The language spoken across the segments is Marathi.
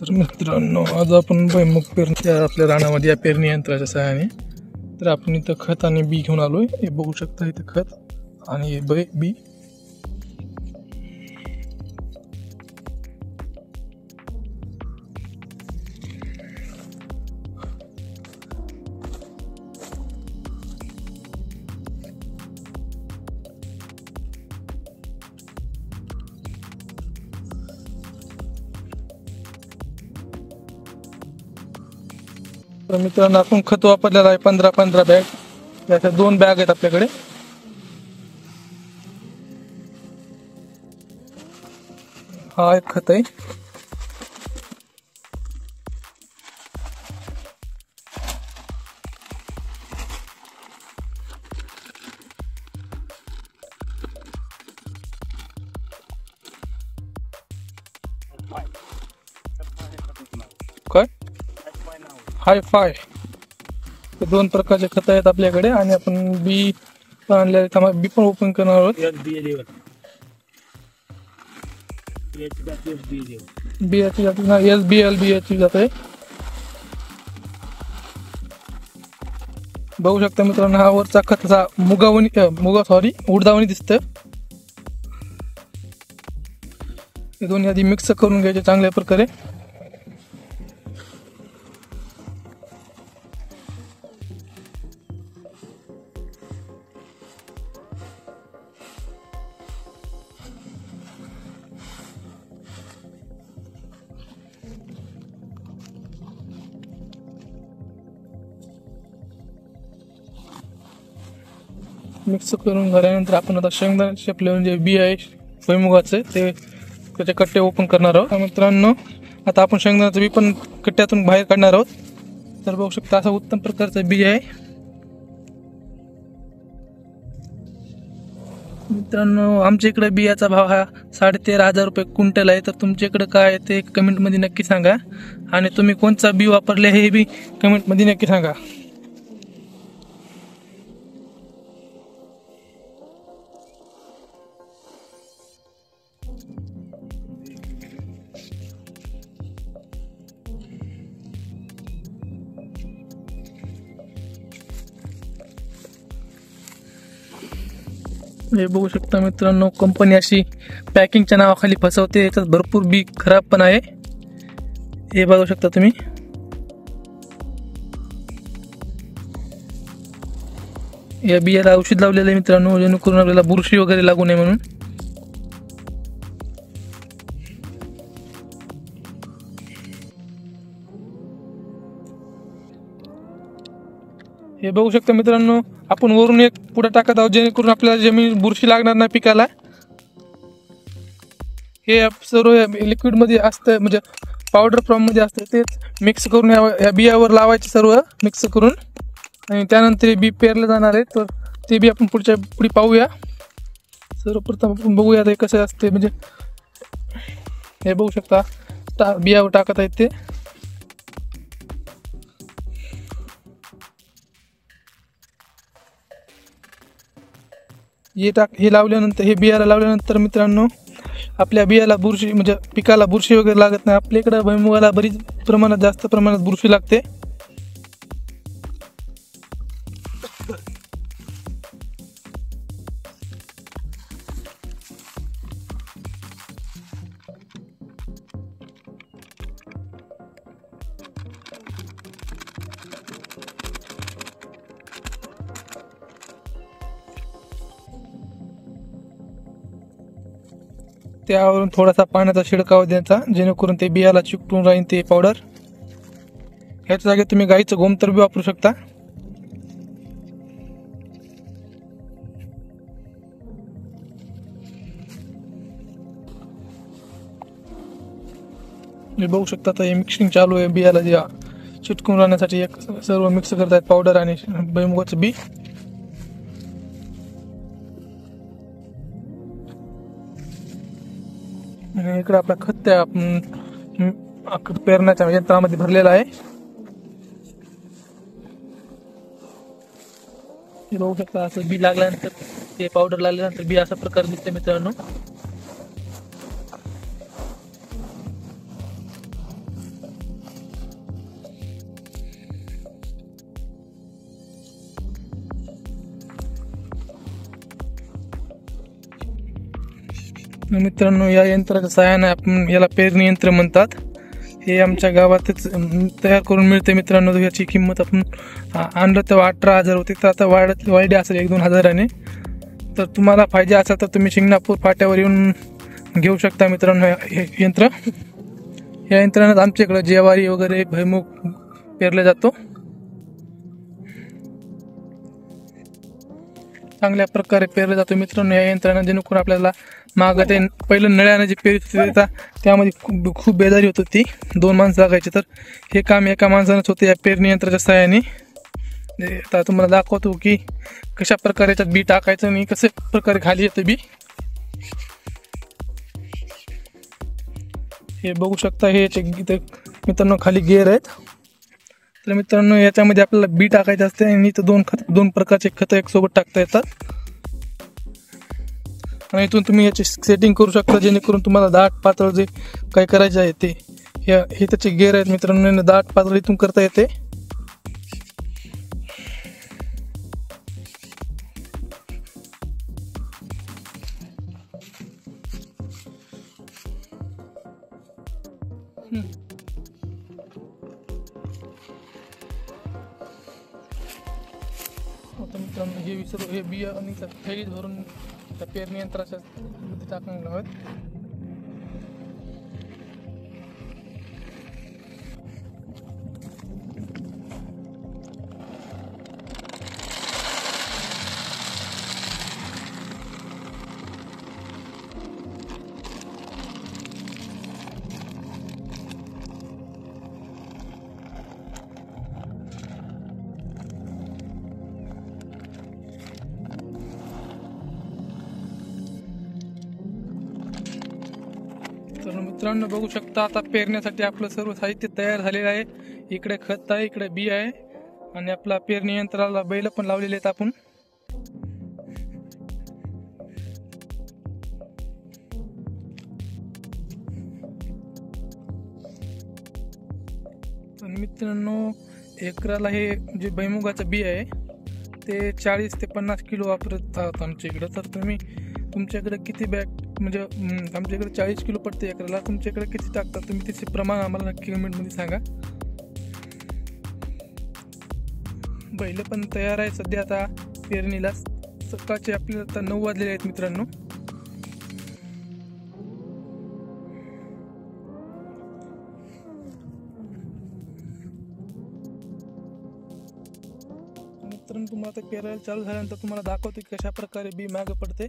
तर मित्रांनो, आज आपण भुईमुग पेरणी आपल्या रानामध्ये या पेरणी यंत्राच्या सहाय्याने तर आपण इथं खत आणि बी घेऊन आलोय. हे बघू शकता, इथं खत आणि बी. तर मित्रांनो, आपण खत वापरलेलं आहे 15 बॅग. त्याच्या 2 बॅग आहेत आपल्याकडे. हा एक खत आहे. काय हाय-फाय, ते 2 प्रकारचे खत आहेत आपल्याकडे. आणि आपण बी आणले, बी पण ओपन करणार आहोत. बियाची जाते ना, SBL बियाची जाते. बघू शकता मित्रांनो, हा वरचा खत असा उडदावणी दिसतं. हे दोन्ही आधी मिक्स करून घ्यायचे चांगल्या प्रकारे. मिक्स करून झाल्यानंतर आपण आता शेंगदाण्याचे आपले जे बी आहे भुईमुगाचे, ते त्याचे कट्टे ओपन करणार आहोत. मित्रांनो, आता आपण शेंगदाण्याचं बी पण कट्ट्यातून बाहेर काढणार आहोत. तर बघू शकता, असा उत्तम प्रकारचं बी आहे. मित्रांनो, आमच्या इकडे बियाचा भाव हा 13,500 रुपये क्विंटल आहे. तर तुमच्या इकडे काय आहे ते कमेंटमध्ये नक्की सांगा. आणि तुम्ही कोणता बी वापरले हे बी कमेंटमध्ये नक्की सांगा. हे बघू शकता मित्रांनो, कंपनी अशी पॅकिंगच्या नावाखाली फसवते. याच्यात भरपूर बी खराब पण आहे. हे बघू शकता तुम्ही. या बियाला औषध लावलेलं आहे मित्रांनो, जेणेकरून आपल्याला बुरशी वगैरे लागू नये म्हणून. हे बघू शकता मित्रांनो, आपण वरून एक पुढे टाकत आहोत, जेणेकरून आपल्याला जमीन बुरशी लागणार नाही पिकाला. हे सर्व लिक्विड मध्ये असतं, म्हणजे पावडर फॉर्म मध्ये असतं. तेच मिक्स करून या बियावर लावायचे सर्व मिक्स करून. आणि त्यानंतर बी पेरलं जाणार आहे. तर ते बी आपण पुढे पाहूया. सर्वप्रथम आपण बघूया ते कसं असते. म्हणजे हे बघू शकता, बियावर टाकत आहेत ते. हे लावल्यानंतर, हे बियाला लावल्यानंतर मित्रांनो, आपल्या बियाला बुरशी, म्हणजे पिकाला बुरशी वगैरे लागत नाही. आपल्या इकडे भुईमुगाला जास्त प्रमाणात बुरशी लागते. त्यावरून थोडासा पाण्याचा शिडकाव द्यायचा, जेणेकरून ते बियाला चिकटून राहील ते पावडर. ह्याच्या जागी तुम्ही गाईचं गोमूत्र बी वापरू शकता. हे बघू शकता, आता हे मिक्सिंग चालू आहे. बियाला जे चिटकून राहण्यासाठी सर्व मिक्स करतायत, पावडर आणि भुईमुगाचं बी. आणि इकडे आपला खत त्या पेरण्याच्या यंत्रामध्ये भरलेला आहे. हे बघू शकता, असं बी लागल्यानंतर ते पावडर लागल्यानंतर बी असा प्रकार दिसते मित्रांनो. मित्रांनो, या यंत्राच्या सहाय्याने आपण याला पेरणी यंत्र म्हणतात. हे आमच्या गावातच तयार करून मिळते मित्रांनो. याची किंमत आपण आणलं तेव्हा 18,000 होती, तर आता वाढली असेल 1-2 हजाराने. तर तुम्हाला पाहिजे असेल तर तुम्ही शिंगणापूर फाट्यावर येऊन घेऊ शकता मित्रांनो हे यंत्र. या यंत्रानं आमच्याकडे ज्वारी वगैरे भुईमूग पेरला जातो. चांगल्या प्रकारे पेरलं जातो मित्रांनो या यंत्रानं, जेणेकरून आपल्याला मागं ते पहिलं नळ्यानं जे पेरत होते त्यामध्ये खूप बेजारी होत होती. 2 माणसं लागायची, तर हे काम एका माणसानंच होते या पेरणी यंत्राच्या सहाय्याने. आता तुम्हाला दाखवतो की कशा प्रकारे याच्यात बी टाकायचं आणि कशा प्रकारे खाली येतं बी. हे बघू शकता, हे याचे इथे मित्रांनो खाली गेअर आहेत. तर मित्रांनो, याच्यामध्ये आपल्याला बी टाकायचं असते आणि इथं 2 प्रकारचे खतं एक सोबत टाकता येतात. आणि इथून तुम्ही याची सेटिंग करू शकता, जेणेकरून तुम्हाला दाट पातळ जे काय करायचे आहे ते. हे त्याचे गेअर आहेत मित्रांनो, दाट पातळ इथून करता येते. आता मित्रांनो, हे बिया आणि थैलीत भरून त्या पेरणी यंत्राच्या मध्ये टाकून लावत. तर मित्रांनो, बघू शकता आता पेरण्यासाठी आपलं सर्व साहित्य तयार झालेलं आहे. इकडे खत आहे, इकडे बी आहे आणि आपला पेरणी यंत्राला बैल पण लावलेले आहेत आपण. तर मित्रांनो, एकराला हे जे भुईमुगाचं बी आहे ते 40 ते 50 किलो वापरत आहात आमच्या इकडं. तर तुमच्याकडे किती बॅग, म्हणजे आमच्याकडे 40 किलो पडते एकराला. तुमच्याकडे किती टाकतात तुम्ही त्याचे प्रमाण आम्हाला नक्की कमेंटमध्ये सांगा. बैल पण तयार आहे सध्या आता पेरणीला. सकाळचे आपल्याला आता 9 वाजलेले आहेत मित्रांनो. मित्रांनो, तुम्हाला आता पेरायला चालू झाल्यानंतर तुम्हाला दाखवतो की कशा प्रकारे बी मागं पडते.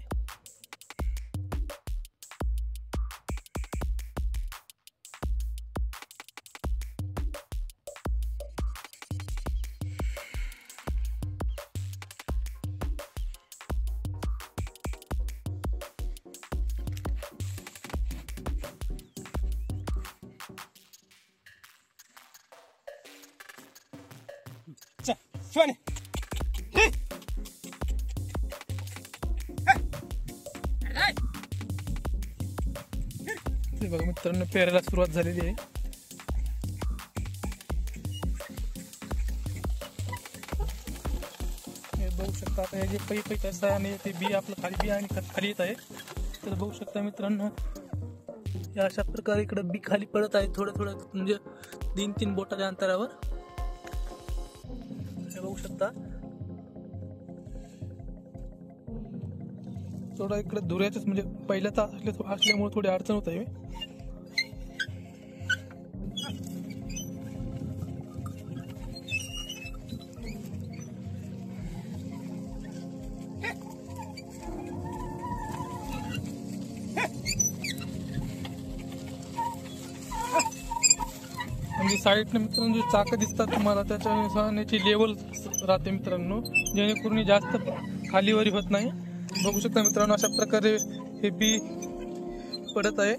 बघा मित्रांनो, पेरायला सुरुवात झालेली आहे. हे बघू शकता आता हे जे पै कसं आहे आणि ते बी आपलं खाली बी आणि खाली येत आहे. तर बघू शकता मित्रांनो, या अशा प्रकारे इकडे बी खाली पडत आहे थोडं म्हणजे 3-3 बोटाच्या अंतरावर. हे बघू शकता. थोडा इकडे धुऱ्याच म्हणजे पहिल्या तास असल्यामुळे थोडी अडचण होत आहे. म्हणजे साईडने मित्रांनो जे चाकं दिसतात तुम्हाला त्याच्यानुसार याची लेवल राहते मित्रांनो, जेणेकरून जास्त खालीवरी होत नाही. बघू शकता मित्रांनो, अशा प्रकारे हे बी पडत आहे.